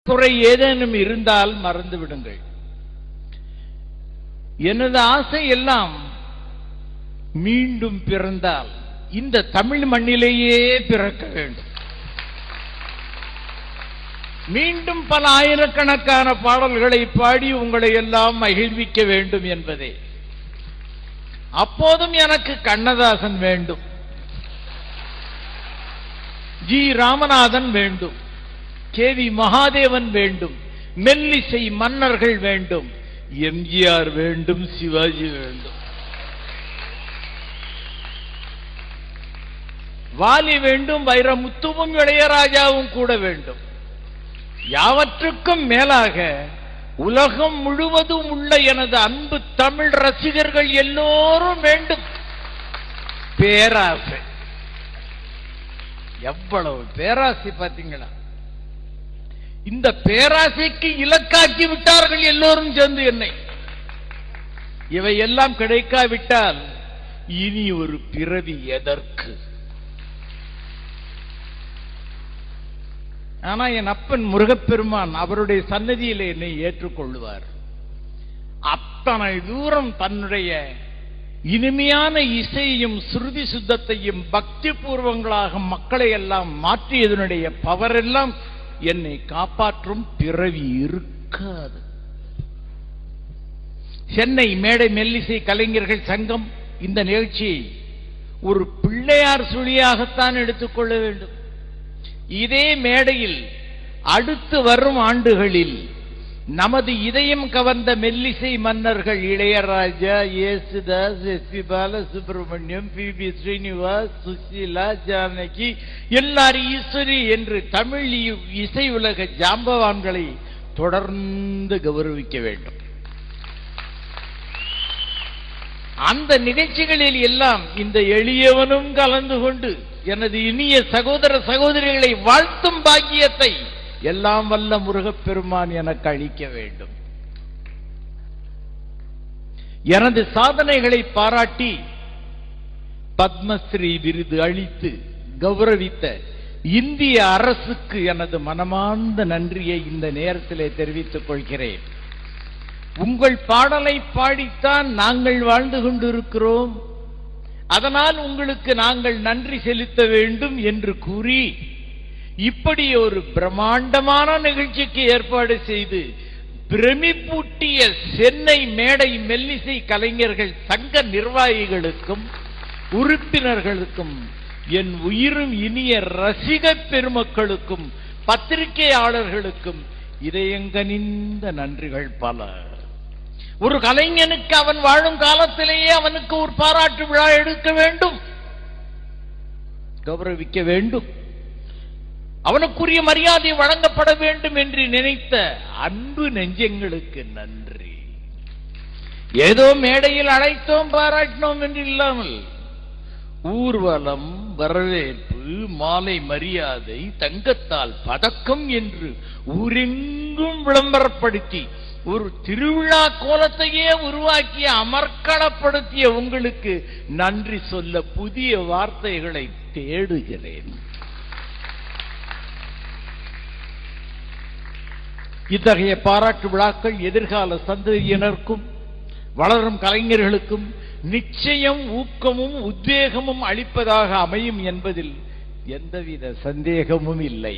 குறை ஏதேனும் இருந்தால் மறந்து விடுங்கள். எனது ஆசை எல்லாம் மீண்டும் பிறந்தால் இந்த தமிழ் மண்ணிலேயே பிறக்க வேண்டும். மீண்டும் பல ஆயிரக்கணக்கான பாடல்களை பாடி உங்களை எல்லாம் மகிழ்விக்க வேண்டும் என்பதே. அப்போதும் எனக்கு கண்ணதாசன் வேண்டும், ஜி ராமநாதன் வேண்டும், கேவி மகாதேவன் வேண்டும், மெல்லிசை மன்னர்கள் வேண்டும், எம்ஜிஆர் வேண்டும், சிவாஜி வேண்டும், வாலி வேண்டும், வைரமுத்துவும் இளையராஜாவும் கூட வேண்டும். யாவற்றுக்கும் மேலாக உலகம் முழுவதும் உள்ள எனது அன்பு தமிழ் ரசிகர்கள் எல்லோரும் வேண்டும். பேராசை, எவ்வளவு பேராசை பார்த்தீங்களா? இந்த பேராசைக்கு இலக்காக்கி விட்டார்கள் எல்லோரும் சேர்ந்து என்னை. இவை எல்லாம் கிடைக்காவிட்டால் இனி ஒரு பிறவி எதற்கு? ஆனா என் அப்பன் முருகப்பெருமான் அவருடைய சன்னதியிலே என்னை ஏற்றுக்கொள்வார். அத்தனை தூரம் தன்னுடைய இனிமையான இசையையும் சுருதி சுத்தத்தையும் பக்தி பூர்வங்களாக மக்களை எல்லாம் மாற்றியதனுடைய பவர் எல்லாம் என்னை காப்பாற்றும். பிறவி இருக்காது. சென்னை மேடை மெல்லிசை கலைஞர்கள் சங்கம் இந்த நிகழ்ச்சியை ஒரு பிள்ளையார் சுழியாகத்தான் எடுத்துக்கொள்ள வேண்டும். இதே மேடையில் அடுத்து வரும் ஆண்டுகளில் நமது இதயம் கவர்ந்த மெல்லிசை மன்னர்கள் Ilaiyaraaja, Yesudas, S P. Balasubrahmanyam, P B. Srinivas, Susheela, Janaki, LR Eswari என்று தமிழ் இசை உலக ஜாம்பவான்களை தொடர்ந்து கௌரவிக்க வேண்டும். அந்த நிகழ்ச்சிகளில் எல்லாம் இந்த எளியவனும் கலந்து கொண்டு எனது இனிய சகோதர சகோதரிகளை வாழ்த்தும் பாக்கியத்தை எல்லாம் வல்ல முருகப்பெருமான் எனக்கு அளிக்க வேண்டும். எனது சாதனைகளை பாராட்டி பத்மஸ்ரீ விருது அளித்து கௌரவித்த இந்திய அரசுக்கு எனது மனமார்ந்த நன்றியை இந்த நேரத்திலே தெரிவித்துக் கொள்கிறேன். உங்கள் பாடலை பாடித்தான் நாங்கள் வாழ்ந்து கொண்டிருக்கிறோம், அதனால் உங்களுக்கு நாங்கள் நன்றி செலுத்த வேண்டும் என்று கூறி இப்படி ஒரு பிரம்மாண்டமான நிகழ்ச்சிக்கு ஏற்பாடு செய்து பிரமிப்பூட்டிய சென்னை மேடை மெல்லிசை கலைஞர்கள் சங்க நிர்வாகிகளுக்கும் உறுப்பினர்களுக்கும் என் உயிரும் இனிய ரசிக பெருமக்களுக்கும் பத்திரிகையாளர்களுக்கும் இதயங்கனிந்த நன்றிகள் பல. ஒரு கலைஞனுக்கு அவன் வாழும் காலத்திலேயே அவனுக்கு ஒரு பாராட்டு விழா எடுக்க வேண்டும், கௌரவிக்க வேண்டும், அவனுக்குரிய மரியாதை வழங்கப்பட வேண்டும் என்று நினைத்த அன்பு நெஞ்சங்களுக்கு நன்றி. ஏதோ மேடையில் அழைத்தோம் பாராட்டினோம் என்று இல்லாமல் ஊர்வலம், வரவேற்பு, மாலை மரியாதை, தங்கத்தால் பதக்கம் என்று ஊரெங்கும் விளம்பரப்படுத்தி ஒரு திருவிழா கோலத்தையே உருவாக்கிய அமர்க்களப்படுத்திய உங்களுக்கு நன்றி சொல்ல புதிய வார்த்தைகளை தேடுகிறேன். இத்தகைய பாராட்டு விழாக்கள் எதிர்கால சந்ததியினருக்கும் வளரும் கலைஞர்களுக்கும் நிச்சயம் ஊக்கமும் உத்வேகமும் அளிப்பதாக அமையும் என்பதில் எந்தவித சந்தேகமும் இல்லை.